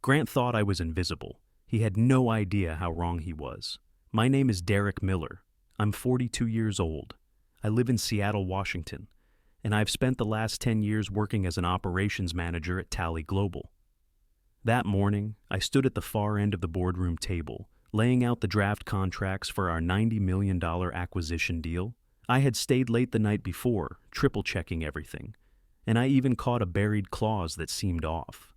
Grant thought I was invisible. He had no idea how wrong he was. My name is Derek Miller. I'm 42 years old. I live in Seattle, Washington, and I've spent the last 10 years working as an operations manager at Tally Global. That morning, I stood at the far end of the boardroom table, laying out the draft contracts for our $90 million acquisition deal. I had stayed late the night before, triple-checking everything, and I even caught a buried clause that seemed off.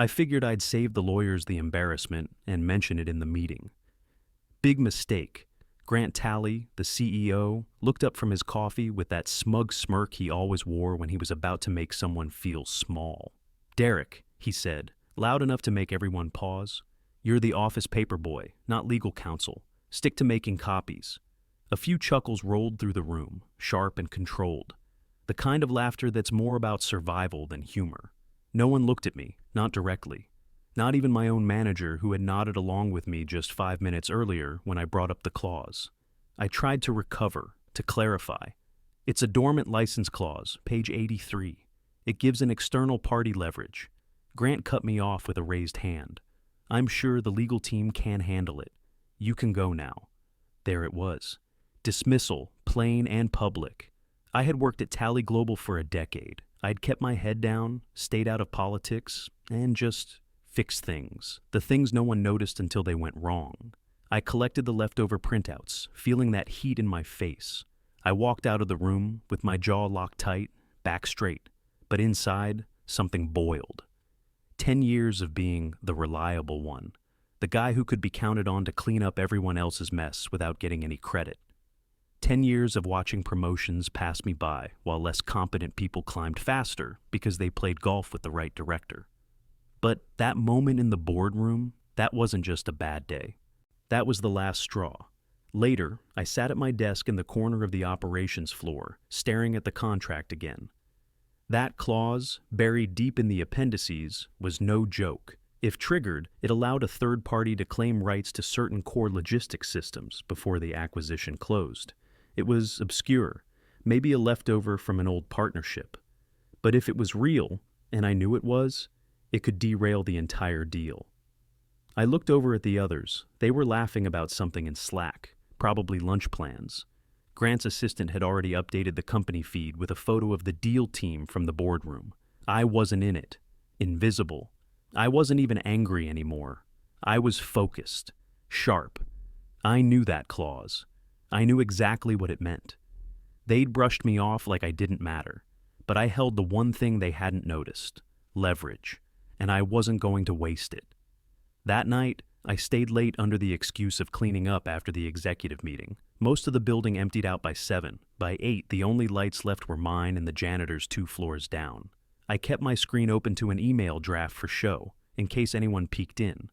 I figured I'd save the lawyers the embarrassment and mention it in the meeting. Big mistake. Grant Tally, the CEO, looked up from his coffee with that smug smirk he always wore when he was about to make someone feel small. "Derek," he said, loud enough to make everyone pause, "you're the office paper boy, not legal counsel. Stick to making copies." A few chuckles rolled through the room, sharp and controlled. The kind of laughter that's more about survival than humor. No one looked at me, not directly. Not even my own manager, who had nodded along with me just 5 minutes earlier when I brought up the clause. I tried to recover, to clarify. It's a dormant license clause, page 83. It gives an external party leverage. Grant cut me off with a raised hand. "I'm sure the legal team can handle it. You can go now." There it was. Dismissal, plain and public. I had worked at Tally Global for a decade. I'd kept my head down, stayed out of politics, and just fixed things. The things no one noticed until they went wrong. I collected the leftover printouts, feeling that heat in my face. I walked out of the room with my jaw locked tight, back straight. But inside, something boiled. 10 years of being the reliable one. The guy who could be counted on to clean up everyone else's mess without getting any credit. 10 years of watching promotions pass me by while less competent people climbed faster because they played golf with the right director. But that moment in the boardroom, that wasn't just a bad day. That was the last straw. Later, I sat at my desk in the corner of the operations floor, staring at the contract again. That clause, buried deep in the appendices, was no joke. If triggered, it allowed a third party to claim rights to certain core logistics systems before the acquisition closed. It was obscure, maybe a leftover from an old partnership. But if it was real, and I knew it was, it could derail the entire deal. I looked over at the others. They were laughing about something in Slack, probably lunch plans. Grant's assistant had already updated the company feed with a photo of the deal team from the boardroom. I wasn't in it. Invisible. I wasn't even angry anymore. I was focused. Sharp. I knew that clause. I knew exactly what it meant. They'd brushed me off like I didn't matter, but I held the one thing they hadn't noticed: leverage, and I wasn't going to waste it. That night, I stayed late under the excuse of cleaning up after the executive meeting. Most of the building emptied out by 7. By 8, the only lights left were mine and the janitor's 2 floors down. I kept my screen open to an email draft for show, in case anyone peeked in.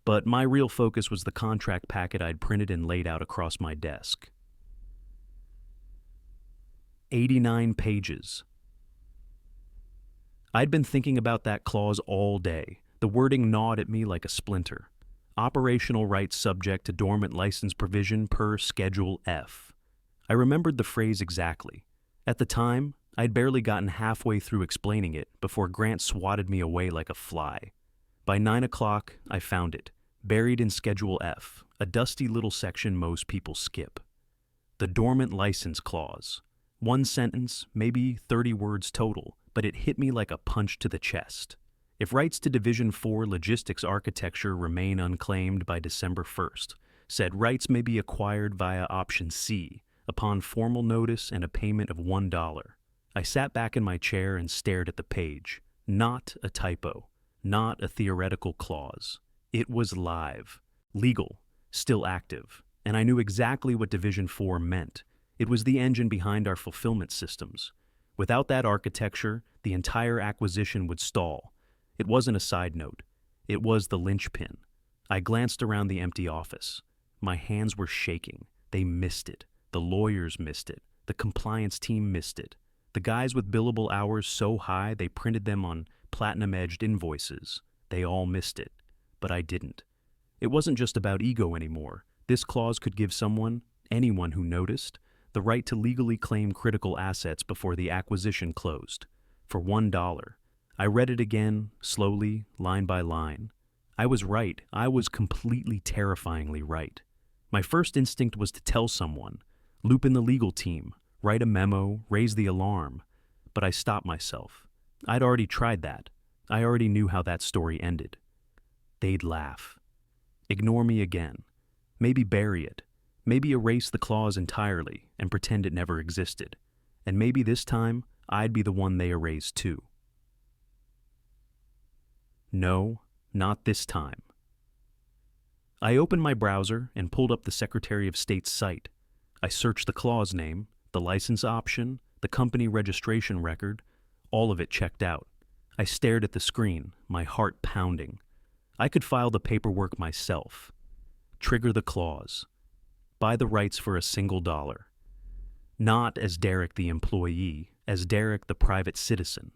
But my real focus was the contract packet I'd printed and laid out across my desk. 89 pages. I'd been thinking about that clause all day. The wording gnawed at me like a splinter. Operational rights subject to dormant license provision per Schedule F. I remembered the phrase exactly. At the time, I'd barely gotten halfway through explaining it before Grant swatted me away like a fly. By 9 o'clock, I found it, buried in Schedule F, a dusty little section most people skip. The dormant license clause. 1 sentence, maybe 30 words total, but it hit me like a punch to the chest. If rights to Division 4 logistics architecture remain unclaimed by December 1st, said rights may be acquired via Option C, upon formal notice and a payment of $1. I sat back in my chair and stared at the page. Not a typo. Not a theoretical clause. It was live, legal, still active, and I knew exactly what Division 4 meant. It was the engine behind our fulfillment systems. Without that architecture, the entire acquisition would stall. It wasn't a side note. It was the linchpin. I glanced around the empty office. My hands were shaking. They missed it. The lawyers missed it. The compliance team missed it. The guys with billable hours so high they printed them on platinum-edged invoices. They all missed it, but I didn't. It wasn't just about ego anymore. This clause could give someone, anyone who noticed, the right to legally claim critical assets before the acquisition closed, for $1. I read it again, slowly, line by line. I was right. I was completely terrifyingly right. My first instinct was to tell someone, loop in the legal team, write a memo, raise the alarm. But I stopped myself. I'd already tried that. I already knew how that story ended. They'd laugh. Ignore me again. Maybe bury it. Maybe erase the clause entirely and pretend it never existed. And maybe this time, I'd be the one they erased too. No, not this time. I opened my browser and pulled up the Secretary of State's site. I searched the clause name, the license option, the company registration record. All of it checked out. I stared at the screen, my heart pounding. I could file the paperwork myself. Trigger the clause. Buy the rights for $1. Not as Derek the employee, as Derek the private citizen.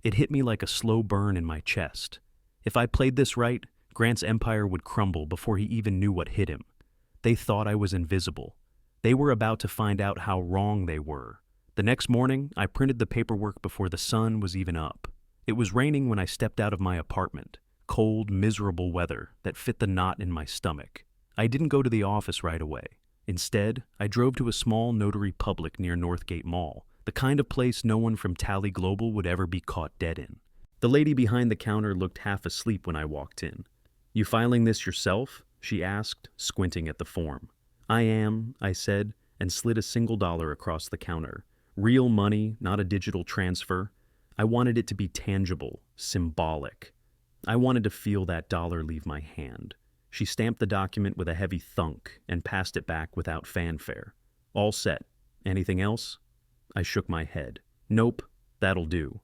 It hit me like a slow burn in my chest. If I played this right, Grant's empire would crumble before he even knew what hit him. They thought I was invisible. They were about to find out how wrong they were. The next morning, I printed the paperwork before the sun was even up. It was raining when I stepped out of my apartment. Cold, miserable weather that fit the knot in my stomach. I didn't go to the office right away. Instead, I drove to a small notary public near Northgate Mall, the kind of place no one from Tally Global would ever be caught dead in. The lady behind the counter looked half asleep when I walked in. "You filing this yourself?" she asked, squinting at the form. "I am," I said, and slid $1 across the counter. Real money, not a digital transfer. I wanted it to be tangible, symbolic. I wanted to feel that dollar leave my hand. She stamped the document with a heavy thunk and passed it back without fanfare. "All set. Anything else?" I shook my head. "Nope, that'll do."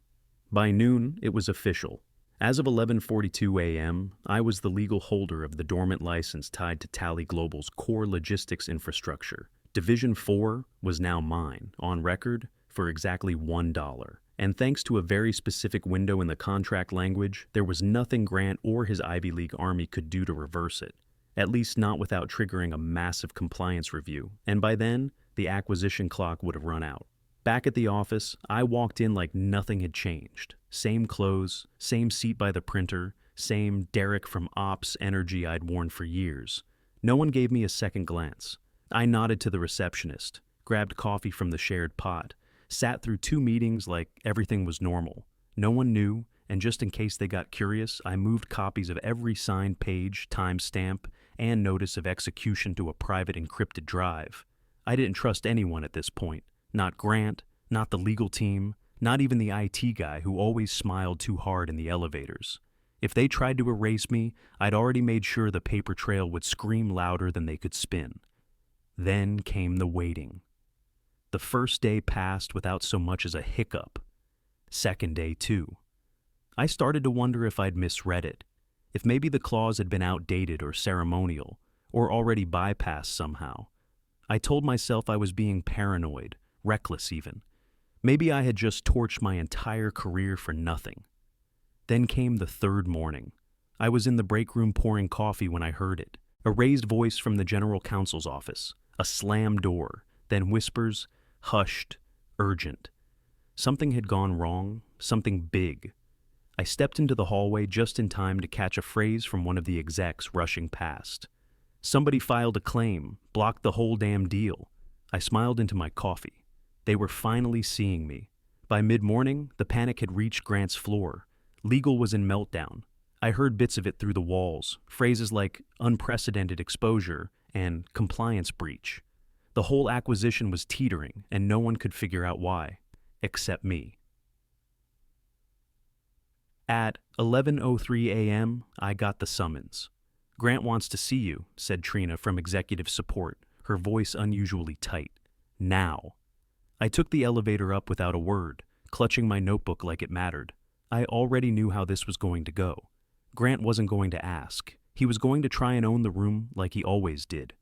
By noon, it was official. As of 11:42 a.m., I was the legal holder of the dormant license tied to Tally Global's core logistics infrastructure. Division 4 was now mine, on record, for exactly $1. And thanks to a very specific window in the contract language, there was nothing Grant or his Ivy League army could do to reverse it. At least not without triggering a massive compliance review. And by then, the acquisition clock would have run out. Back at the office, I walked in like nothing had changed. Same clothes, same seat by the printer, same Derek from Ops energy I'd worn for years. No one gave me a second glance. I nodded to the receptionist, grabbed coffee from the shared pot, sat through 2 meetings like everything was normal. No one knew, and just in case they got curious, I moved copies of every signed page, timestamp, and notice of execution to a private encrypted drive. I didn't trust anyone at this point. Not Grant, not the legal team, not even the IT guy who always smiled too hard in the elevators. If they tried to erase me, I'd already made sure the paper trail would scream louder than they could spin. Then came the waiting. The first day passed without so much as a hiccup. Second day, too. I started to wonder if I'd misread it, if maybe the clause had been outdated or ceremonial, or already bypassed somehow. I told myself I was being paranoid, reckless even. Maybe I had just torched my entire career for nothing. Then came the third morning. I was in the break room pouring coffee when I heard it. A raised voice from the general counsel's office, a slammed door, then whispers, hushed, urgent. Something had gone wrong, something big. I stepped into the hallway just in time to catch a phrase from one of the execs rushing past. Somebody filed a claim, blocked the whole damn deal. I smiled into my coffee. They were finally seeing me. By mid-morning, the panic had reached Grant's floor. Legal was in meltdown. I heard bits of it through the walls, phrases like unprecedented exposure and compliance breach. The whole acquisition was teetering, and no one could figure out why, except me. At 11:03 a.m., I got the summons. "Grant wants to see you," said Trina from executive support, her voice unusually tight. "Now." I took the elevator up without a word, clutching my notebook like it mattered. I already knew how this was going to go. Grant wasn't going to ask. He was going to try and own the room like he always did.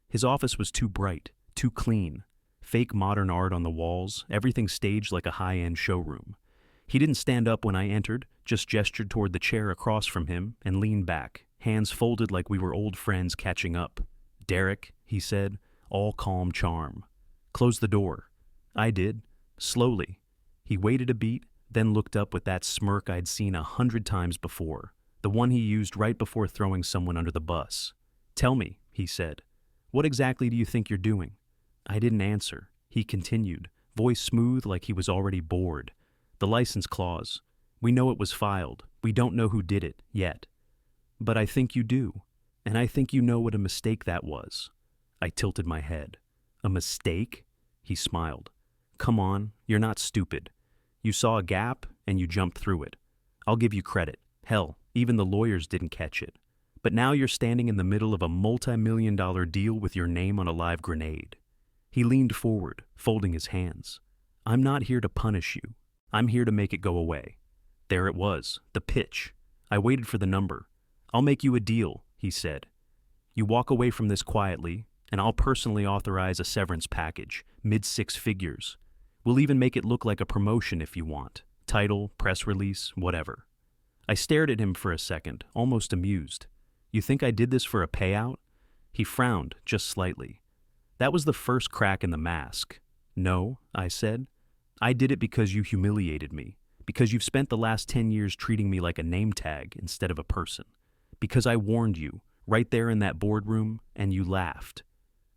His office was too bright, too clean. Fake modern art on the walls, everything staged like a high-end showroom. He didn't stand up when I entered, just gestured toward the chair across from him and leaned back, hands folded like we were old friends catching up. "Derek," he said, all calm charm. "Close the door." I did, slowly. He waited a beat, then looked up with that smirk I'd seen 100 times before. the one he used right before throwing someone under the bus. "Tell me," he said. "What exactly do you think you're doing?" I didn't answer. He continued, voice smooth like he was already bored. "The license clause. We know it was filed. We don't know who did it, yet. But I think you do. And I think you know what a mistake that was." I tilted my head. "A mistake?" He smiled. "Come on, you're not stupid. You saw a gap and you jumped through it. I'll give you credit. Hell, even the lawyers didn't catch it. But now you're standing in the middle of a multi-million-dollar deal with your name on a live grenade." He leaned forward, folding his hands. "I'm not here to punish you. I'm here to make it go away." There it was, the pitch. I waited for the number. "I'll make you a deal," he said. "You walk away from this quietly, and I'll personally authorize a severance package, mid-six figures. We'll even make it look like a promotion if you want. Title, press release, whatever." I stared at him for a second, almost amused. "You think I did this for a payout?" He frowned, just slightly. That was the first crack in the mask. "No," I said. "I did it because you humiliated me. Because you've spent the last 10 years treating me like a name tag instead of a person. Because I warned you, right there in that boardroom, and you laughed."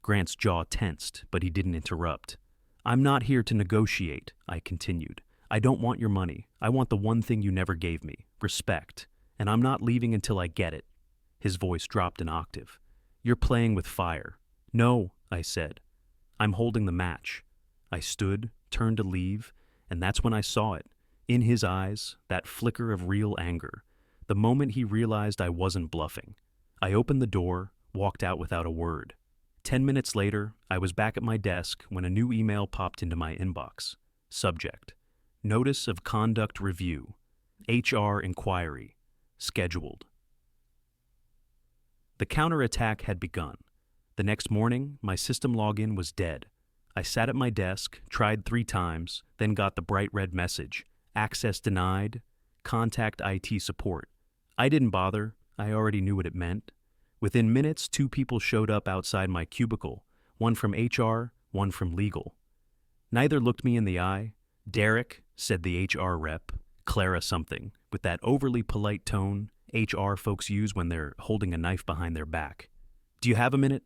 Grant's jaw tensed, but he didn't interrupt. "I'm not here to negotiate," I continued. "I don't want your money. I want the one thing you never gave me, respect. And I'm not leaving until I get it." His voice dropped an octave. "You're playing with fire." "No," I said. "I'm holding the match." I stood, turned to leave, and that's when I saw it. In his eyes, that flicker of real anger. The moment he realized I wasn't bluffing. I opened the door, walked out without a word. 10 minutes later, I was back at my desk when a new email popped into my inbox. Subject: Notice of Conduct Review. HR Inquiry. Scheduled. The counterattack had begun. The next morning, my system login was dead. I sat at my desk, tried 3 times, then got the bright red message: "Access denied. Contact IT support." I didn't bother. I already knew what it meant. Within minutes, 2 people showed up outside my cubicle, one from HR, one from legal. Neither looked me in the eye. "Derek," said the HR rep, Clara something, with that overly polite tone HR folks use when they're holding a knife behind their back. "Do you have a minute?"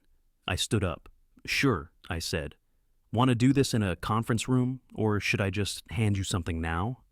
I stood up. "Sure," I said. "Want to do this in a conference room, or should I just hand you something now?"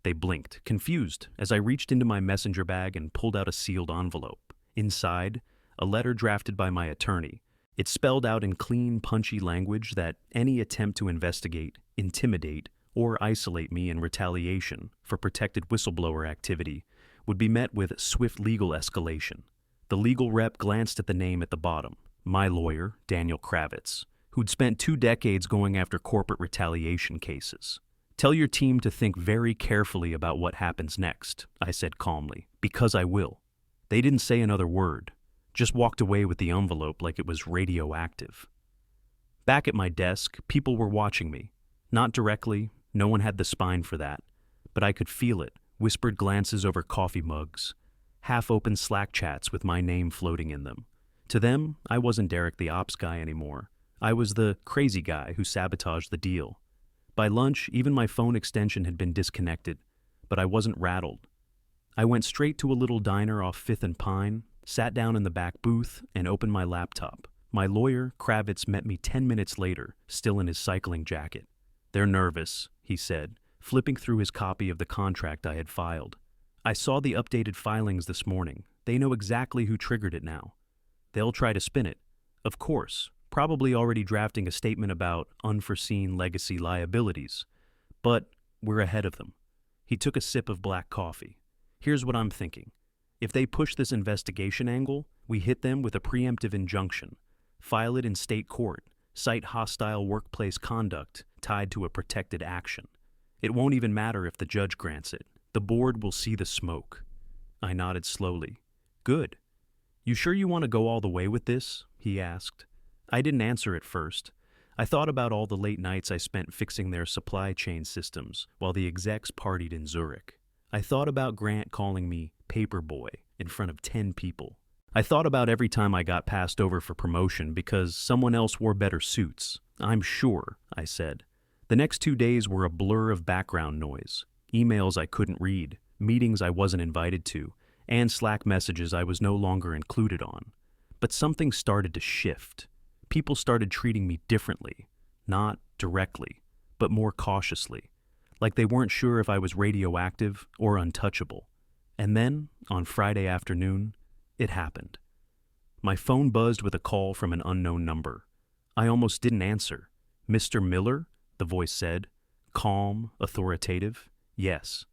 They blinked, confused, as I reached into my messenger bag and pulled out a sealed envelope. Inside, a letter drafted by my attorney. It spelled out in clean, punchy language that any attempt to investigate, intimidate, or isolate me in retaliation for protected whistleblower activity would be met with swift legal escalation. The legal rep glanced at the name at the bottom, my lawyer, Daniel Kravitz, who'd spent 2 decades going after corporate retaliation cases. "Tell your team to think very carefully about what happens next," I said calmly, "because I will." They didn't say another word, just walked away with the envelope like it was radioactive. Back at my desk, people were watching me. Not directly, no one had the spine for that, but I could feel it, whispered glances over coffee mugs, half-open Slack chats with my name floating in them. To them, I wasn't Derek the ops guy anymore. I was the crazy guy who sabotaged the deal. By lunch, even my phone extension had been disconnected, but I wasn't rattled. I went straight to a little diner off 5th and Pine, sat down in the back booth, and opened my laptop. My lawyer, Kravitz, met me 10 minutes later, still in his cycling jacket. "They're nervous," he said, flipping through his copy of the contract I had filed. "I saw the updated filings this morning. They know exactly who triggered it now. They'll try to spin it. Of course, probably already drafting a statement about unforeseen legacy liabilities. But we're ahead of them." He took a sip of black coffee. "Here's what I'm thinking. If they push this investigation angle, we hit them with a preemptive injunction, file it in state court, cite hostile workplace conduct tied to a protected action. It won't even matter if the judge grants it. The board will see the smoke." I nodded slowly. "Good. You sure you want to go all the way with this?" he asked. I didn't answer at first. I thought about all the late nights I spent fixing their supply chain systems while the execs partied in Zurich. I thought about Grant calling me Paperboy in front of 10 people. I thought about every time I got passed over for promotion because someone else wore better suits. "I'm sure," I said. The next 2 days were a blur of background noise, emails I couldn't read, meetings I wasn't invited to, and Slack messages I was no longer included on. But something started to shift. People started treating me differently, not directly, but more cautiously, like they weren't sure if I was radioactive or untouchable. And then, on Friday afternoon, it happened. My phone buzzed with a call from an unknown number. I almost didn't answer. "Mr. Miller?" the voice said. Calm, authoritative. "Yes."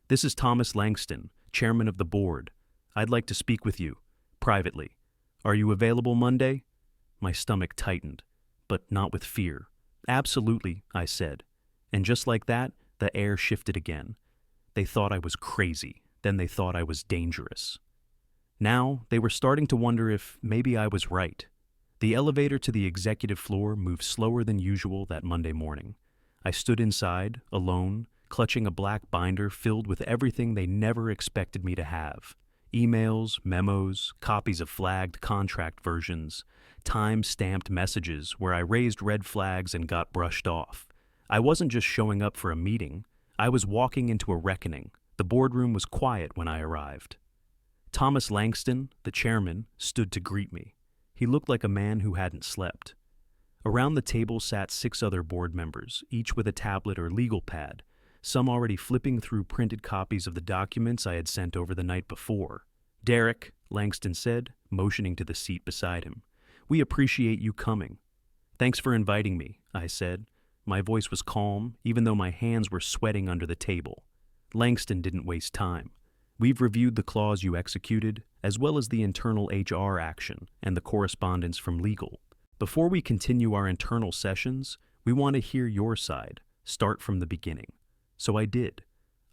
"This is Thomas Langston, chairman of the board. I'd like to speak with you, privately. Are you available Monday?" My stomach tightened, but not with fear. "Absolutely," I said. And just like that, the air shifted again. They thought I was crazy. Then they thought I was dangerous. Now, they were starting to wonder if maybe I was right. The elevator to the executive floor moved slower than usual that Monday morning. I stood inside, alone, clutching a black binder filled with everything they never expected me to have. Emails, memos, copies of flagged contract versions, time-stamped messages where I raised red flags and got brushed off. I wasn't just showing up for a meeting. I was walking into a reckoning. The boardroom was quiet when I arrived. Thomas Langston, the chairman, stood to greet me. He looked like a man who hadn't slept. Around the table sat 6 other board members, each with a tablet or legal pad, some already flipping through printed copies of the documents I had sent over the night before. "Derek," Langston said, motioning to the seat beside him, "we appreciate you coming." "Thanks for inviting me," I said. My voice was calm, even though my hands were sweating under the table. Langston didn't waste time. "We've reviewed the clause you executed, as well as the internal HR action and the correspondence from legal. Before we continue our internal sessions, we want to hear your side, start from the beginning." So I did.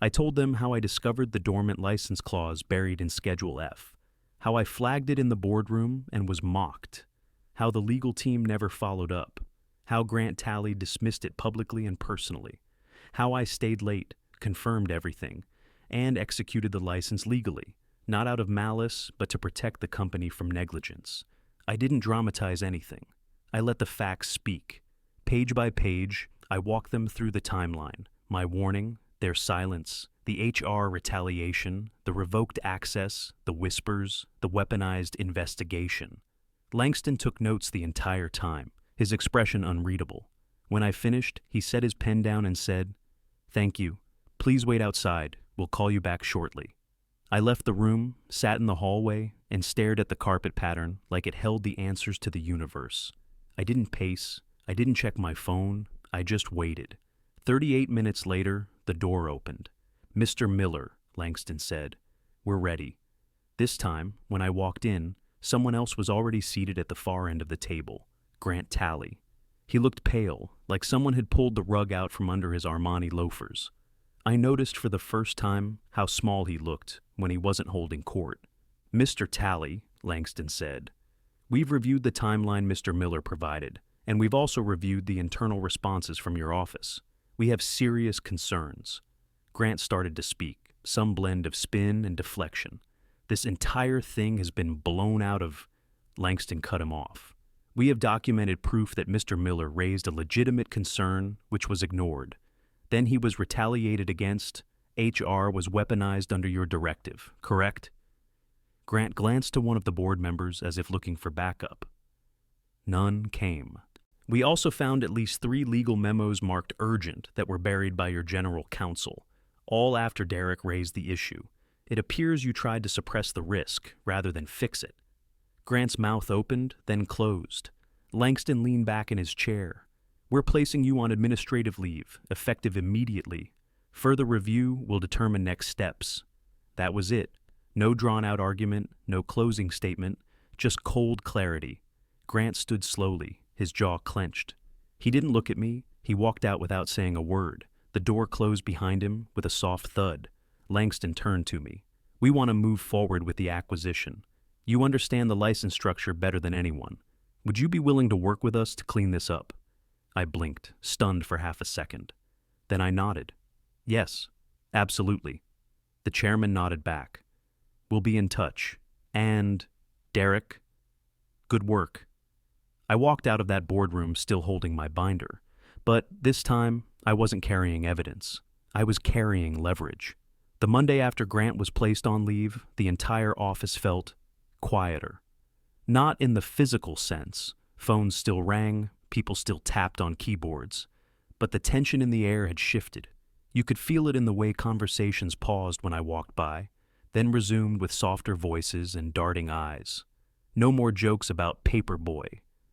I told them how I discovered the dormant license clause buried in Schedule F, how I flagged it in the boardroom and was mocked, how the legal team never followed up, how Grant Talley dismissed it publicly and personally, how I stayed late, confirmed everything, and executed the license legally, not out of malice, but to protect the company from negligence. I didn't dramatize anything. I let the facts speak. Page by page, I walked them through the timeline, my warning, their silence, the HR retaliation, the revoked access, the whispers, the weaponized investigation. Langston took notes the entire time, his expression unreadable. When I finished, he set his pen down and said, "Thank you. Please wait outside. We'll call you back shortly." I left the room, sat in the hallway, and stared at the carpet pattern like it held the answers to the universe. I didn't pace. I didn't check my phone. I just waited. 38 minutes later, the door opened. "Mr. Miller," Langston said, "we're ready." This time, when I walked in, someone else was already seated at the far end of the table, Grant Talley. He looked pale, like someone had pulled the rug out from under his Armani loafers. I noticed for the first time how small he looked when he wasn't holding court. "Mr. Talley," Langston said, "we've reviewed the timeline Mr. Miller provided, and we've also reviewed the internal responses from your office. We have serious concerns." Grant started to speak, some blend of spin and deflection. "This entire thing has been blown out of—" Langston cut him off. "We have documented proof that Mr. Miller raised a legitimate concern which was ignored. Then he was retaliated against. HR was weaponized under your directive, correct?" Grant glanced to one of the board members as if looking for backup. None came. "We also found at least 3 legal memos marked urgent that were buried by your general counsel, all after Derek raised the issue. It appears you tried to suppress the risk rather than fix it." Grant's mouth opened, then closed. Langston leaned back in his chair. "We're placing you on administrative leave, effective immediately. Further review will determine next steps." That was it. No drawn-out argument, no closing statement, just cold clarity. Grant stood slowly, his jaw clenched. He didn't look at me. He walked out without saying a word. The door closed behind him with a soft thud. Langston turned to me. "We want to move forward with the acquisition. You understand the license structure better than anyone. Would you be willing to work with us to clean this up?" I blinked, stunned for half a second. Then I nodded. "Yes, absolutely." The chairman nodded back. "We'll be in touch. And, Derek, good work." I walked out of that boardroom still holding my binder. But this time, I wasn't carrying evidence. I was carrying leverage. The Monday after Grant was placed on leave, the entire office felt quieter. Not in the physical sense. Phones still rang, people still tapped on keyboards. But the tension in the air had shifted. You could feel it in the way conversations paused when I walked by, then resumed with softer voices and darting eyes. No more jokes about paper boy.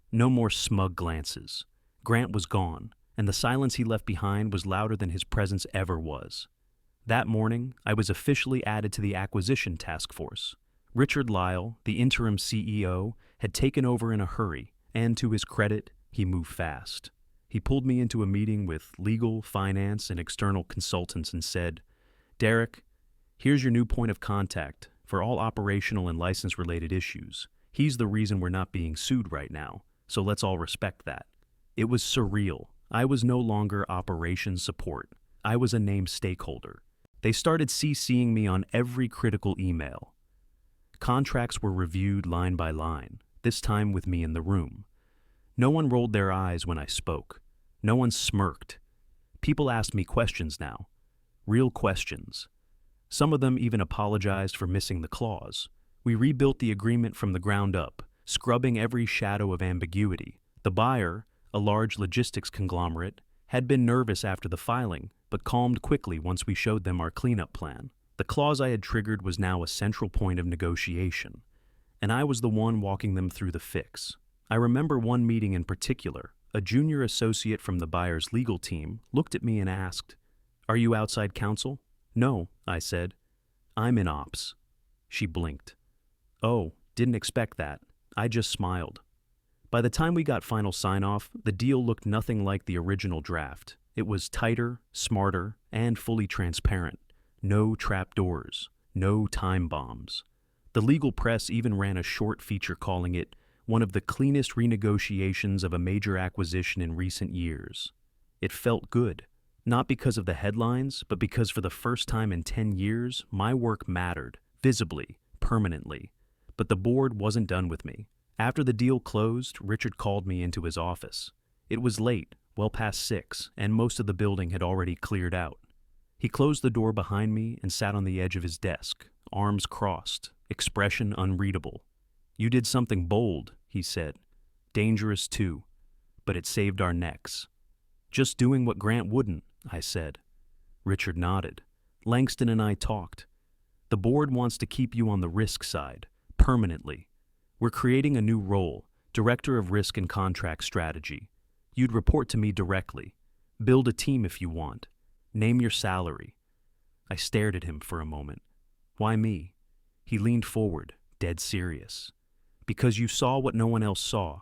No more smug glances. Grant was gone, and the silence he left behind was louder than his presence ever was. That morning, I was officially added to the acquisition task force. Richard Lyle, the interim CEO, had taken over in a hurry, and to his credit, he moved fast. He pulled me into a meeting with legal, finance, and external consultants and said, "Derek, here's your new point of contact for all operational and license-related issues. He's the reason we're not being sued right now, so let's all respect that." It was surreal. I was no longer operations support. I was a named stakeholder. They started CCing me on every critical email. Contracts were reviewed line by line, this time with me in the room. No one rolled their eyes when I spoke. No one smirked. People asked me questions now. Real questions. Some of them even apologized for missing the clause. We rebuilt the agreement from the ground up, scrubbing every shadow of ambiguity. The buyer, a large logistics conglomerate, had been nervous after the filing, but calmed quickly once we showed them our cleanup plan. The clause I had triggered was now a central point of negotiation, and I was the one walking them through the fix. I remember one meeting in particular. A junior associate from the buyer's legal team looked at me and asked, "Are you outside counsel?" "No," I said. "I'm in ops." She blinked. "Oh, didn't expect that." I just smiled. By the time we got final sign-off, the deal looked nothing like the original draft. It was tighter, smarter, and fully transparent. No trapdoors, no time bombs. The legal press even ran a short feature calling it one of the cleanest renegotiations of a major acquisition in recent years. It felt good, not because of the headlines, but because for the first time in 10 years, my work mattered, visibly, permanently. But the board wasn't done with me. After the deal closed, Richard called me into his office. It was late, well past 6, and most of the building had already cleared out. He closed the door behind me and sat on the edge of his desk, arms crossed, expression unreadable. "You did something bold," he said. "Dangerous too, but it saved our necks." "Just doing what Grant wouldn't," I said. Richard nodded. "Langston and I talked. The board wants to keep you on the risk side, permanently. We're creating a new role, Director of Risk and Contract Strategy. You'd report to me directly. Build a team if you want. Name your salary." I stared at him for a moment. "Why me?" He leaned forward, dead serious. "Because you saw what no one else saw,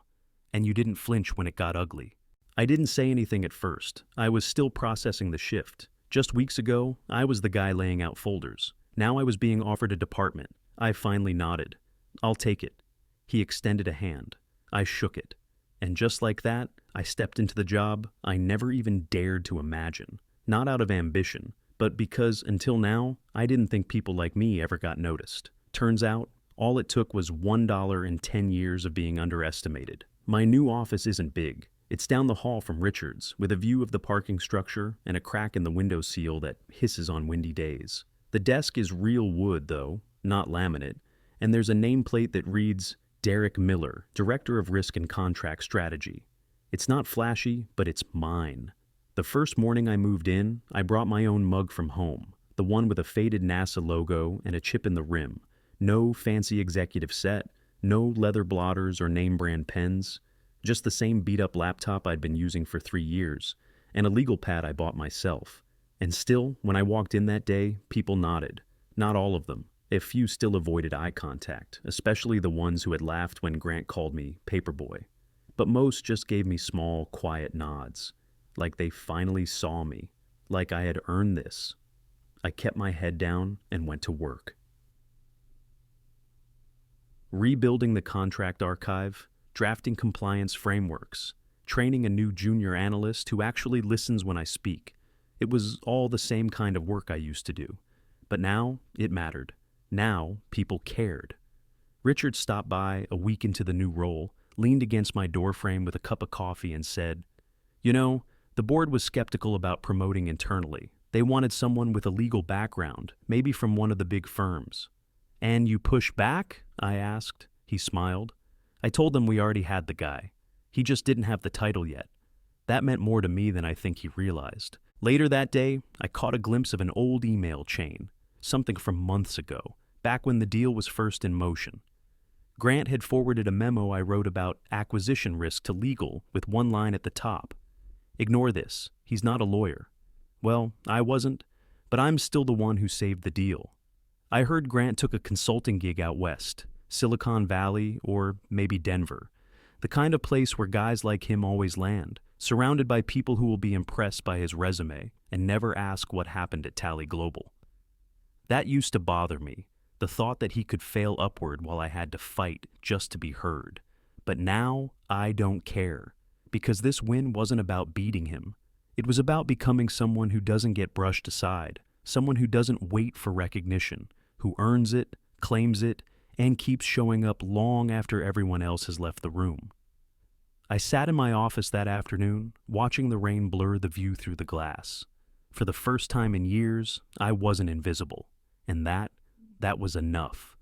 and you didn't flinch when it got ugly." I didn't say anything at first. I was still processing the shift. Just weeks ago, I was the guy laying out folders. Now I was being offered a department. I finally nodded. "I'll take it." He extended a hand. I shook it. And just like that, I stepped into the job I never even dared to imagine. Not out of ambition, but because, until now, I didn't think people like me ever got noticed. Turns out, all it took was $1 in 10 years of being underestimated. My new office isn't big. It's down the hall from Richard's, with a view of the parking structure and a crack in the window seal that hisses on windy days. The desk is real wood, though, not laminate, and there's a nameplate that reads, "Derek Miller, Director of Risk and Contract Strategy." It's not flashy, but it's mine. The first morning I moved in, I brought my own mug from home, the one with a faded NASA logo and a chip in the rim. No fancy executive set, no leather blotters or name-brand pens, just the same beat-up laptop I'd been using for 3 years, and a legal pad I bought myself. And still, when I walked in that day, people nodded. Not all of them. A few still avoided eye contact, especially the ones who had laughed when Grant called me paperboy. But most just gave me small, quiet nods, like they finally saw me, like I had earned this. I kept my head down and went to work. Rebuilding the contract archive, drafting compliance frameworks, training a new junior analyst who actually listens when I speak. It was all the same kind of work I used to do. But now, it mattered. Now, people cared. Richard stopped by a week into the new role, leaned against my doorframe with a cup of coffee and said, "You know, the board was skeptical about promoting internally. They wanted someone with a legal background, maybe from one of the big firms. "And you push back?" I asked. He smiled. I told them we already had the guy. He just didn't have the title yet. That meant more to me than I think he realized. Later that day, I caught a glimpse of an old email chain, something from months ago, back when the deal was first in motion. Grant had forwarded a memo I wrote about acquisition risk to legal with one line at the top. "Ignore this. He's not a lawyer." Well, I wasn't, but I'm still the one who saved the deal. I heard Grant took a consulting gig out west, Silicon Valley or maybe Denver, the kind of place where guys like him always land, surrounded by people who will be impressed by his resume and never ask what happened at Tally Global. That used to bother me, the thought that he could fail upward while I had to fight just to be heard. But now I don't care, because this win wasn't about beating him. It was about becoming someone who doesn't get brushed aside, someone who doesn't wait for recognition, who earns it, claims it, and keeps showing up long after everyone else has left the room. I sat in my office that afternoon, watching the rain blur the view through the glass. For the first time in years, I wasn't invisible, and that was enough.